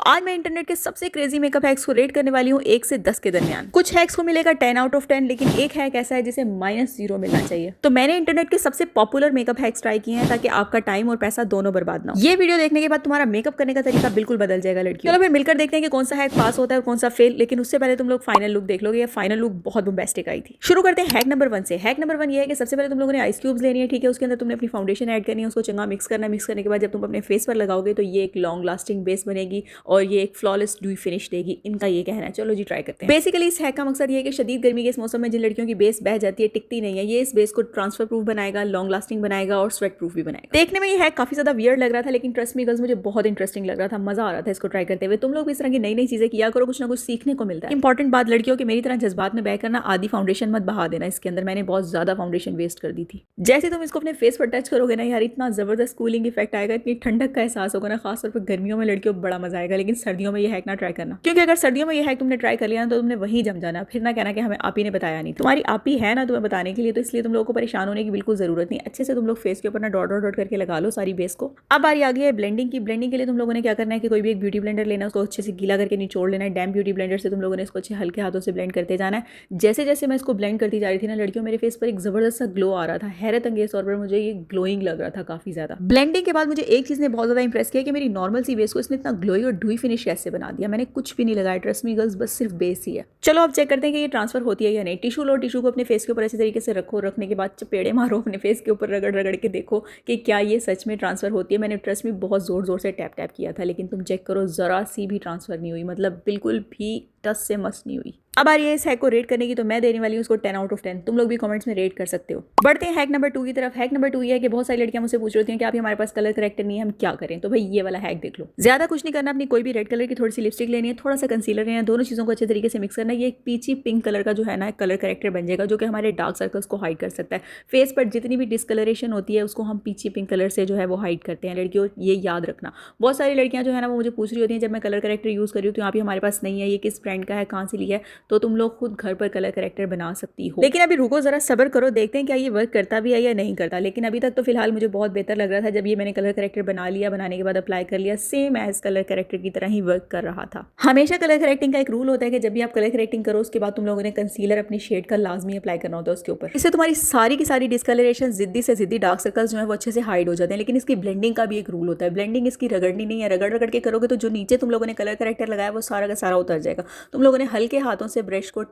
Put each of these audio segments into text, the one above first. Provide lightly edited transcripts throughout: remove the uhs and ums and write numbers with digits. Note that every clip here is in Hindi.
आज मैं इंटरनेट के सबसे क्रेजी मेकअप हैक्स को रेट करने वाली हूँ 1 से 10 के दरमियान। कुछ हैक्स को मिलेगा 10 आउट ऑफ 10, लेकिन एक हैक ऐसा है जिसे -0 मिलना चाहिए। तो मैंने इंटरनेट के सबसे पॉपुलर मेकअप हैक्स ट्राई किए हैं ताकि आपका टाइम और पैसा दोनों बर्बाद ना हो। ये वीडियो देखने के बाद तुम्हारा मेकअप करने का तरीका बिल्कुल बदल जाएगा लड़कियों। चलो फिर मिलकर देखते हैं कि कौन सा हैक पास होता है और कौन सा फेल। लेकिन उससे पहले तुम लोग फाइनल लुक देख लोगे। ये फाइनल लुक बहुत बोम्बास्टिक आई थी। शुरू करते हैं हैक नंबर 1 से। हैक नंबर 1 ये है कि सबसे पहले तुम लोगों ने आइस क्यूब्स लेनी है, ठीक है। उसके अंदर तुमने अपनी फाउंडेशन ऐड करनी है, उसको चंगा मिक्स करना है। मिक्स करने के बाद जब तुम अपने फेस पर लगाओगे तो ये एक लॉन्ग लास्टिंग बेस बनेगी और ये एक फ्लॉलेस ड्यू फिनिश देगी, इनका ये कहना है। चलो जी ट्राई करते हैं। बेसिकली इस हैक का मकसद ये है कि शदीद गर्मी के इस मौसम में जिन लड़कियों की बेस बह जाती है, टिकती नहीं है, ये इस बेस को ट्रांसफर प्रूफ बनाएगा, लॉन्ग लास्टिंग बनाएगा और स्वेट प्रूफ भी बनाएगा। देखने में ये हैक काफी ज्यादा वियर्ड लग रहा था, लेकिन ट्रस्ट मी गर्ल्स मुझे बहुत इंटरेस्टिंग लग रहा था, मजा आ रहा था इसको ट्राई करते हुए। तुम लोग भी इस तरह की नई नई चीजें किया करो, कुछ ना कुछ सीखने को मिलता है। इंपॉर्टेंट बात लड़कियों की मेरी तरह जज्बात में बह करना, आधी फाउंडेशन मत बहा देना इसके अंदर। मैंने बहुत ज्यादा फाउंडेशन वेस्ट कर दी थी। जैसे तुम इसको अपने फेस पर टच करोगे ना यार, इतना जबरदस्त कूलिंग इफेक्ट आएगा, इतनी ठंडक का एहसास होगा ना। खासतौर पर गर्मियों में लड़कियों को बड़ा मजा आएगा, लेकिन सर्दियों में ये हैक ना ट्राई करना, क्योंकि अगर सर्दियों में ये हैक तुमने ट्राई कर लिया ना तो तुमने वहीं जम जाना। फिर ना कहना कि हमें आप ही ने बताया नहीं। तुम्हारी आप ही है ना तुम्हें बताने के लिए, तो इसलिए तुम लोगों को परेशान होने की बिल्कुल जरूरत नहीं। अच्छे से तुम लोग फेस के ऊपर ना डॉट डॉट डॉट करके लगा लो सारी बेस को। अब बारी आ गई है ब्लेंडिंग की। ब्लेंडिंग के लिए तुम लोगों ने क्या करना है कि कोई भी एक ब्यूटी ब्लेंडर लेना है, उसको अच्छे से गीला करके निचोड़ लेना है। डैम ब्यूटी ब्लेंडर से तुम लोगों ने इसको अच्छे हल्के हाथों से ब्लेंड करते जाना है। जैसे जैसे मैं इसको ब्लेंड करती जा रही थी ना लड़कियों, मेरे फेस पर एक जबरदस्त सा ग्लो आ रहा था। हैरत अंगेज तौर पर मुझे ये ग्लोइंग लग रहा था काफी ज्यादा। ब्लेंडिंग के बाद मुझे एक चीज ने बहुत ज्यादा इंप्रेस किया कि मेरी नॉर्मल सी बेस को इसने इतना ग्लोई और ड्यूई फिनिश कैसे बना दिया। मैंने कुछ भी नहीं लगाया, ट्रस्ट मी गर्ल्स, बस सिर्फ बेस ही है। चलो अब चेक करते हैं कि ये ट्रांसफर होती है या नहीं। टिशू लो, टिशू को अपने फेस के ऊपर अच्छे तरीके से रखो। रखने के बाद चपेड़े मारो अपने फेस के ऊपर, रगड़ रगड़ के देखो कि क्या ये सच में ट्रांसफर होती है। मैंने ट्रस्ट में बहुत जोर जोर से टैप टैप किया था, लेकिन तुम चेक करो जरा सी भी ट्रांसफर नहीं हुई, मतलब बिल्कुल भी टस से मस नहीं हुई। अब आ रही है इस हैक को रेट करने की, तो मैं देने वाली हूँ उसको 10 आउट ऑफ 10। तुम लोग भी कमेंट्स में रेट कर सकते हो। बढ़ते हैं हैक नंबर 2 की तरफ। हैक नंबर 2 ये है कि बहुत सारी लड़कियां मुझसे पूछ रही हैं कि आप हमारे पास कलर करेक्टर नहीं है, हम क्या करें। तो भाई ये वाला हैक देख लो। ज्यादा कुछ नहीं करना, अपनी कोई भी रेड कलर की थोड़ी सी लिपस्टिक लेनी है, थोड़ा सा कंसीलर लेना है, दोनों चीजों को अच्छे तरीके से मिक्स करना है। ये एक पीची पिंक कलर का जो है ना कलर करेक्टर बन जाएगा, जो कि हमारे डार्क सर्कल्स को हाइड कर सकता है। फेस पर जितनी भी डिस्कलरेशन होती है उसको हम पीची पिंक कलर से जो है वो हाइड करते हैं। लड़कियों ये याद रखना। बहुत सारी लड़कियां जो है ना वो मुझे पूछ रही होती हैं जब मैं कलर करेक्टर यूज कर रही हूँ तो यहाँ भी हमारे पास नहीं है, ये किस ब्रांड का है, कहाँ से लिया है। तो तुम लोग खुद घर पर कलर करेक्टर बना सकती हो। लेकिन अभी रुको जरा, सब्र करो, देखते हैं क्या ये वर्क करता भी है या नहीं करता। लेकिन अभी तक तो फिलहाल मुझे बहुत बेहतर लग रहा था। जब ये मैंने कलर करेक्टर बना लिया, बनाने के बाद अप्लाई कर लिया, सेम एज कलर करेक्टर की तरह ही वर्क कर रहा था। हमेशा कलर करेक्टिंग का एक रूल होता है कि जब भी आप कलर करेक्टिंग करो उसके बाद तुम लोगों ने कंसीलर अपनी शेड का लाजमी अप्लाई करना होता है उसके ऊपर। इससे तुम्हारी सारी की सारी डिस्कलरेशन, जिद्दी से जिद्दी डार्क सर्कल्स जो है वो अच्छे से हाइड हो जाते हैं। लेकिन इसकी ब्लेंडिंग का भी एक रूल होता है। ब्लेंडिंग इसकी रगड़नी नहीं है, रगड़ रगड़ के करोगे तो जो नीचे तुम लोगों ने कलर करेक्टर लगाया वो सारा का सारा उतर जाएगा। तुम लोगों ने हल्के हाथों से ब्रश को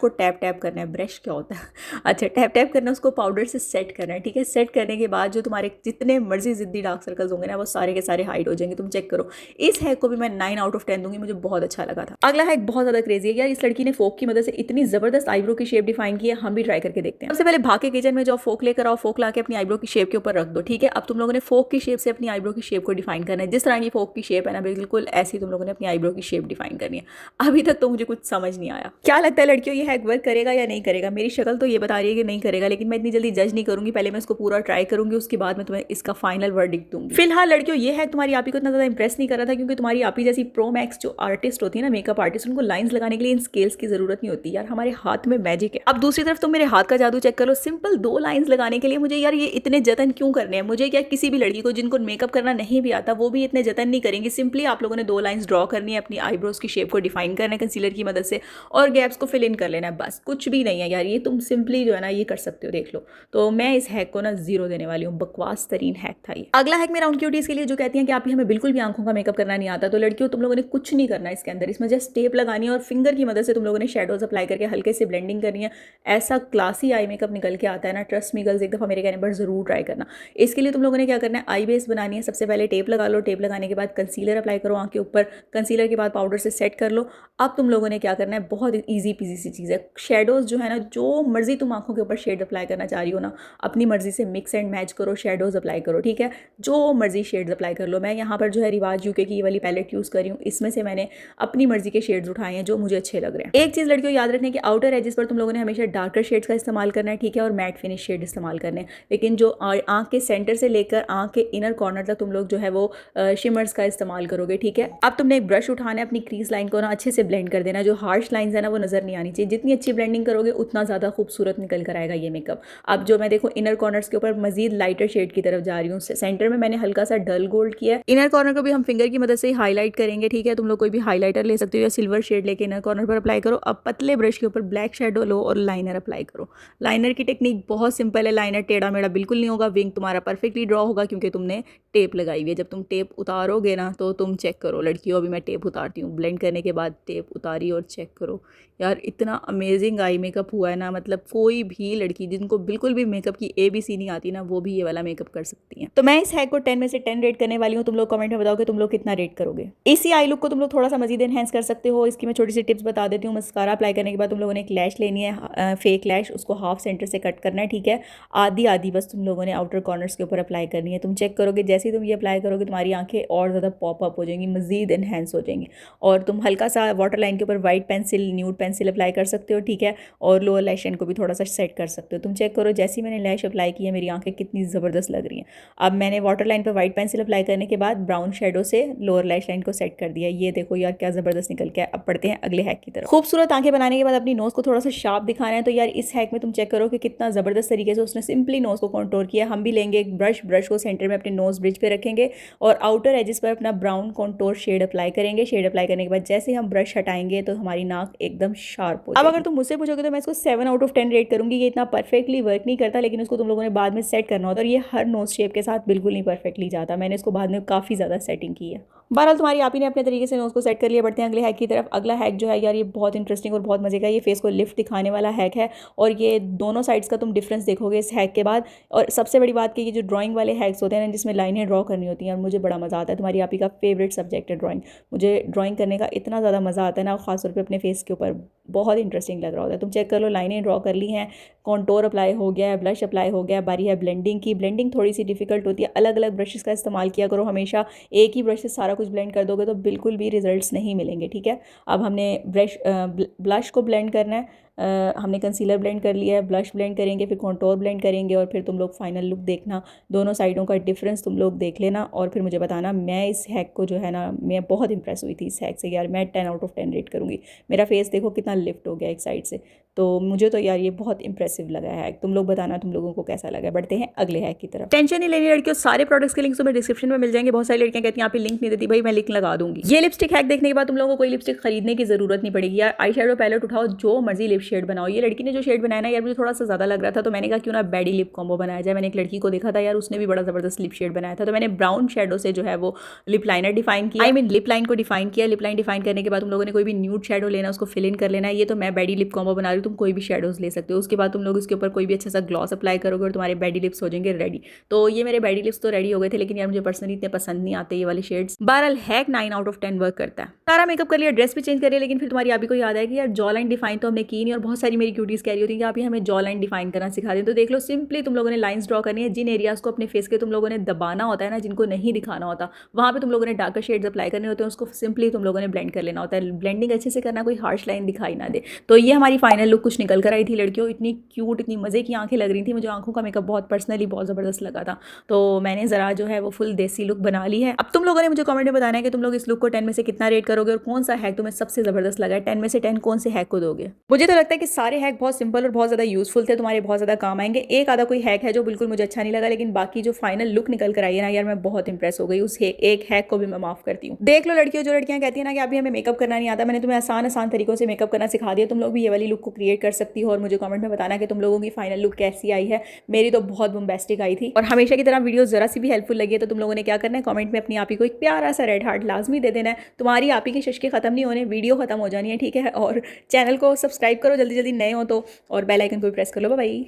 टैप टैप करना है। ब्रश क्या होता है, अच्छा, टैप टैप करना, उसको पाउडर से सेट करना है, ठीक है। सेट करने के बाद जो तुम्हारे जितने मर्जी जिद्दी डार्क सर्कल्स होंगे ना वो सारे के सारे हाइड हो जाएंगे। तुम चेक करो। इस हैक को भी मैं 9 आउट ऑफ 10 दूंगी, मुझे बहुत अच्छा लगा था। अगला हैक बहुत ज्यादा क्रेजी है यार। इस लड़की ने फोक की मदद से इतनी जबरदस्त आईब्रो की शेप डिफाइन की है, हम भी ट्राई करके देखते हैं। सबसे पहले भाग के किचन में जाओ, फोक लेकर आओ, फोक लाके अपनी आईब्रो की शेप के ऊपर रख दो, ठीक है। अब तुम लोगों ने फोक की शेप से अपनी आईब्रो की शेप को डिफाइन करना है। जिस तरह की फोक की शेप है ना, बिल्कुल ऐसी तुम लोगों ने अपनी आईब्रो की शेप डिफाइन करनी है। अभी तक तो मुझे कुछ समझ नहीं आया। क्या लगता है लड़कियों, ये हैक वर्क करेगा या नहीं करेगा? मेरी शक्ल तो ये बता रही है कि नहीं करेगा, लेकिन मैं इतनी जल्दी जज नहीं करूंगी। पहले मैं इसको पूरा ट्राई करूंगी, उसके बाद मैं तुम्हें इसका फाइनल वर्डिक्ट दूंगी। फिलहाल लड़कियों ये हैक तुम्हारी आपी को इतना ज्यादा इंप्रेस नहीं कर रहा था, क्योंकि तुम्हारी आपी जैसी प्रो मैक्स जो आर्टिस्ट होती है ना, मेकअप आर्टिस्ट, उनको लाइंस लगाने के लिए इन स्केल्स की जरूरत नहीं होती यार। हमारे हाथ में मैजिक है। अब दूसरी तरफ तुम मेरे हाथ का जादू चेक करो। सिंपल 2 लाइंस लगाने के लिए मुझे यार ये इतने जतन क्यों करने हैं? मुझे क्या, किसी भी लड़की को जिनको मेकअप करना नहीं भी आता वो भी इतने जतन नहीं करेंगी। सिंपली आप लोगों ने 2 लाइंस ड्रॉ करनी है, अपनी आईब्रोज की शेप को डिफाइन करना है कंसीलर की मदद से और गैप्स को फिल इन कर लेना है, बस। कुछ भी नहीं है यार, ये तुम सिंपली जो है ना ये कर सकते हो, देख लो। तो मैं इस हैक को ना 0 देने वाली हूँ। बकवास तरीन हैक था ये। अगला हैक मेरा उन क्यूटीज के लिए जो कहती हैं कि आप ही हमें बिल्कुल भी आंखों का मेकअप करना नहीं आता। तो लड़कियों तुम लोगों ने कुछ नहीं करना इसके अंदर। इसमें जस्ट टेप लगानी है और फिंगर की मदद से तुम लोगों ने शेडोज अप्लाई करके हल्के से ब्लेंडिंग करनी है। ऐसा क्लासी आई मेकअप निकल के आता है ना, ट्रस्ट मी गर्ल्स, एक दफा मेरे कहने पर जरूर ट्राई करना। इसके लिए तुम लोगों ने क्या करना है, आई बेस बनानी है। सबसे पहले टेप लगा लो, टेप लगाने के बाद कंसीलर अप्लाई करो आंख के ऊपर, कंसीलर के बाद पाउडर से सेट कर लो। अब तुम लोगों ने क्या करना है, बहुत ईजी पीजी सी चीज़ है। शेडोज जो है ना, जो मर्जी तुम आंखों के ऊपर शेड अप्लाई करना चाह रही हो ना, अपनी मर्जी से मिक्स एंड मैच करो, शेडोज अप्लाई करो, ठीक है। जो मर्जी शेड्स अप्लाई कर लो। मैं यहाँ पर जो है रिवाज यूके की ये वाली पैलेट यूज़ कर रही हूँ। इसमें से मैंने अपनी मर्जी के शेड्स उठाए हैं जो मुझे अच्छे लग रहे हैं। एक चीज़ लड़कियों याद रखने की, आउटर एजेस पर तुम लोगों ने हमेशा डार्कर शेड्स का इस्तेमाल करना है, ठीक है, और मैट फिनिश शेड इस्तेमाल करने हैं। लेकिन जो आंख के सेंटर से लेकर आंख के इनर कॉर्नर तक तुम लोग जो है वो शिमर्स का इस्तेमाल करोगे, ठीक है। अब तुमने एक ब्रश उठाना है, अपनी क्रीज लाइन को ना अच्छे से ब्लेंड कर देना, जो हार्श लाइंस है ना वो नज़र नहीं आनी चाहिए। जितनी अच्छी ब्लेंडिंग करोगे उतना ज़्यादा खूबसूरत निकल कर आएगा ये मेकअप। अब जो मैं देखो इनर कॉर्नर्स के ऊपर मजीद लाइटर शेड की तरफ जा रही हूँ। सेंटर में मैंने हल्का सा डल गोल्ड किया है। इनर कॉर्नर को भी हम फिंगर की मदद से हाईलाइट करेंगे, ठीक है। तुम लोग कोई भी हाईलाइटर ले सकते हो या सिल्वर शेड लेके इनर कॉर्नर पर अप्लाई करो। अब पतले ब्रश के ऊपर ब्लैक शेडो लो और लाइनर अप्लाई करो। लाइनर की टेक्निक बहुत सिंपल है, लाइनर टेढ़ा मेढ़ा बिल्कुल नहीं होगा, विंग तुम्हारा परफेक्टली ड्रॉ होगा क्योंकि तुमने टेप लगाई हुई है। जब तुम टेप उतारोगे ना तो तुम चेक करो, लड़कियों अभी मैं टेप उतारती हूँ, ब्लेंड करने के बाद टेप उतारी और चेक करो यार, इतना अमेजिंग आई मेकअप हुआ है ना। मतलब कोई भी लड़की जिनको बिल्कुल भी मेकअप की ABC नहीं आती ना, वो भी ये वाला मेकअप कर सकती है। तो मैं इस हैक को 10 में से 10 रेट करने वाली हूँ। तुम लोग कमेंट में बताओ कि तुम लोग कितना रेट करोगे। इसी आई लुक को तुम लोग थोड़ा सा मजीद एनहेंस कर सकते हो। इसकी मैं छोटी सी टिप्स बता देती हूँ। मस्कारा अप्लाई करने के बाद तुम लोगों ने एक लैश लेनी है, फेक लैश, उसको हाफ सेंटर से कट करना है, ठीक है। आधी आधी बस तुम लोगों ने आउटर कॉर्नर्स के ऊपर अप्लाई करनी है। तुम चेक करोगे जैसे ही तुम ये अप्लाई करोगे तुम्हारी आंखें और ज़्यादा पॉप अप हो जाएंगी, मजीद एनहेंस हो जाएंगी। और तुम हल्का सा वाटर लाइन के ऊपर white pencil, nude pencil apply कर सकते हो, ठीक है। और लोअर लैश लाइन को भी थोड़ा सा सेट कर सकते हो। तुम चेक करो जैसे ही मैंने लैश अप्लाई की है मेरी आंखें कितनी ज़बरदस्त लग रही हैं। अब मैंने वाटर लाइन पर वाइट पेंसिल अप्लाई करने के बाद ब्राउन शेडो से लोअर लैश लाइन को सेट कर दिया। ये देखो यार क्या ज़बरदस्त निकल के। अब पढ़ते हैं अगले हैक की तरफ। खूबसूरत आंखें बनाने के बाद अपनी नोज़ को थोड़ा सा शार्प दिखाना है। तो यार इस हैक में तुम चेक करो कि कितना ज़बरदस्त तरीके से उसने सिंपली नोज़ को कॉन्टोर किया। हम भी लेंगे एक ब्रश को सेंटर में अपने नोज़ ब्रिज पे रखेंगे और आउटर एजेस पर अपना ब्राउन कॉन्टोर शेड अप्लाई करेंगे। शेड अप्लाई करने के बाद जैसे हम ब्रश हटाएंगे तो हमारी नाक एकदम शार्प हो जाएगी। अब अगर तुम मुझसे पूछोगे तो मैं इसको 7 आउट ऑफ 10 रेट करूंगी। ये इतना परफेक्टली वर्क नहीं करता, लेकिन उसको तुम लोगों ने बाद में सेट करना होता है और ये हर नोज शेप के साथ बिल्कुल नहीं परफेक्टली जाता। मैंने इसको बाद में काफ़ी ज़्यादा सेटिंग की है। बहरहाल तुम्हारी आप ही ने अपने तरीके से नोज को सेट कर लिया। बढ़ते हैं अगले हैक की तरफ। अगला हैक जो है यार ये बहुत इंटरेस्टिंग और बहुत मजे का, ये फेस को लिफ्ट दिखाने वाला हैक है और ये दोनों साइड्स का तुम डिफरेंस देखोगे इस हैक के बाद। और सबसे बड़ी बात कि ये जो ड्राइंग वाले हैक्स होते हैं ना जिसमें लाइनें ड्रॉ करनी होती हैं, और मुझे बड़ा मज़ा आता है। तुम्हारी आप ही का फेवरेट सब्जेक्ट है ड्राइंग। मुझे ड्राइंग करने का इतना ज़्यादा मज़ा आता है ना, खासतौर पर अपने फेस के ऊपर बहुत इंटरेस्टिंग लग रहा होता है। तुम चेक कर लो, लाइनें ड्रॉ कर ली हैं, कॉन्टोर अप्लाई हो गया है, ब्लश अप्लाई हो गया, बारी है ब्लेंडिंग की। ब्लेंडिंग थोड़ी सी डिफिकल्ट होती है, अलग अलग ब्रशेस का इस्तेमाल किया करो हमेशा। एक ही ब्रश से सारा कुछ ब्लेंड कर दोगे तो बिल्कुल भी रिजल्ट्स नहीं मिलेंगे, ठीक है। अब हमने ब्लश को ब्लेंड करना है। हमने कंसीलर ब्लेंड कर लिया है, ब्लश ब्लेंड करेंगे, फिर कॉन्टोर ब्लेंड करेंगे और फिर तुम लोग फाइनल लुक देखना। दोनों साइडों का डिफरेंस तुम लोग देख लेना और फिर मुझे बताना। मैं इस हैक को जो है ना, मैं बहुत इंप्रेस हुई थी इस हैक से यार। मैं 10 आउट ऑफ 10 रेट करूँगी। मेरा फेस देखो कितना लिफ्ट हो गया एक साइड से, तो मुझे तो यार ये बहुत इंप्रेसिव लगा है हैक। तुम लोग बताना तुम लोगों को कैसा लगा। बढ़ते हैं अगले हैक की तरफ। टेंशन नहीं लेनी लड़कियों, सारे प्रोडक्ट्स के लिंक्स तुम्हें डिस्क्रिप्शन में मिल जाएंगे। बहुत सारी लड़कियां कहती हैं आप लिंक नहीं देती, भाई मैं लिंक लगा दूंगी। ये लिपस्टिक हैक देखने के बाद तुम लोगों को कोई लिपस्टिक खरीदने की जरूरत नहीं पड़ेगी यार। आई शेडो पैलेट उठाओ, जो मर्जी लिप शेड बनाओ। ये लड़की ने जो शेड बनाया ना यार मुझे थोड़ा सा ज़्यादा लग रहा था, तो मैंने कहा क्यों ना बैडी लिप कॉम्बो बनाया जाए। मैंने एक लड़की को देखा था यार, उसने भी बड़ा ज़बरदस्त लिप शेड बनाया था, तो मैंने ब्राउन शेडो से जो है वो लिप लाइनर डिफाइन किया। लिप लाइन को डिफाइन किया। लिप लाइन डिफाइन करने के बाद तुम लोगों ने कोई भी न्यूड शेडो लेना, उसको फिल इन कर लेना है। ये तो मैं बैडी लिप कॉम्बो बना रही हूँ, तुम कोई भी शेडोज ले सकते हो। उसके बाद तुम लोग इसके ऊपर कोई भी अच्छा सा ग्लॉस अप्लाई करोगे और तुम्हारे बैडी लिप्स हो जाएंगे रेडी। तो ये मेरे बैडी लिप्स तो रेडी हो गए थे, लेकिन यार मुझे पर्सनली इतने पसंद नहीं आते ये वाले शेड्स। बहरहाल हैक 9 आउट ऑफ 10 वर्क करता है। सारा मेकअप कर लिया, ड्रेस भी चेंज कर लिया, लेकिन फिर तुम्हारी आप ही को याद है कि यार जॉ लाइन डिफाइन तो हमने की नहीं। और बहुत सारी मेरी क्यूटीज कह रही होती है कि आप ही हमें जॉ लाइन डिफाइन करना सिखा दें। तो देख लो, सिंपली तुम लोगों ने लाइंस ड्रॉ करनी है। जिन एरियाज को अपने फेस के तुम लोगों ने दबाना होता है ना, जिनको नहीं दिखाना होता, वहाँ पे तुम लोगों ने डार्कर शेड्स अप्लाई करने होते हैं। उसको सिंपली तुम लोगों ने ब्लेंड कर लेना होता है। ब्लेंडिंग अच्छे से करना, कोई हार्श लाइन दिखाई ना दे। तो ये हमारी फाइनल लुक कुछ निकल कर आई थी लड़कियों। इतनी क्यूट, इतनी मजे की आंखें लग रही थी। मुझे आंखों का मेकअप बहुत पर्सनली बहुत ज़बरदस्त लगा था, तो मैंने ज़रा जो है वो फुल देसी लुक बना ली है। अब तुम लोगों ने मुझे कमेंट में बताना है कि तुम लोग इस लुक को 10 में से कितना रेट करोगे और कौन सा हैक तुम्हें सबसे ज़बरदस्त लगा है। 10 में से 10 कौन से हैक को दोगे। मुझे तो लगता है कि सारे हैक बहुत सिंपल और बहुत ज़्यादा यूजफुल थे, तुम्हारे बहुत ज़्यादा काम आएंगे। एक आधा कोई हैक है जो बिल्कुल मुझे अच्छा नहीं लगा, लेकिन बाकी जो फाइनल लुक निकल कर आई है ना यार, मैं बहुत इंप्रेस हो गई। उस एक हैक को भी मैं माफ करती हूँ। देख लो लड़कियों, जो लड़कियां कहती है ना कि अभी हमें मेकअप करना नहीं आता, मैंने तुम्हें आसान आसान तरीकों से मेकअप करना सिखा दिया। तुम लोग भी ये वाली लुक को क्रिएट कर सकती हो और मुझे कमेंट में बताना कि तुम लोगों की फाइनल लुक कैसी आई है। मेरी तो बहुत बम्बेस्टिक आई थी। और हमेशा की तरह वीडियो जरा सी भी हेल्पफुल लगी है तो तुम लोगों ने क्या करना है, कमेंट में अपनी आप ही को एक प्यारा सा रेड हार्ट लाजमी दे देना है। तुम्हारी आप ही की शशके खत्म नहीं होने, वीडियो खत्म हो जानी है, ठीक है। और चैनल को सब्सक्राइब करो जल्दी जल्दी नए हो तो, और बेल आइकन को भी प्रेस कर लो। बाय।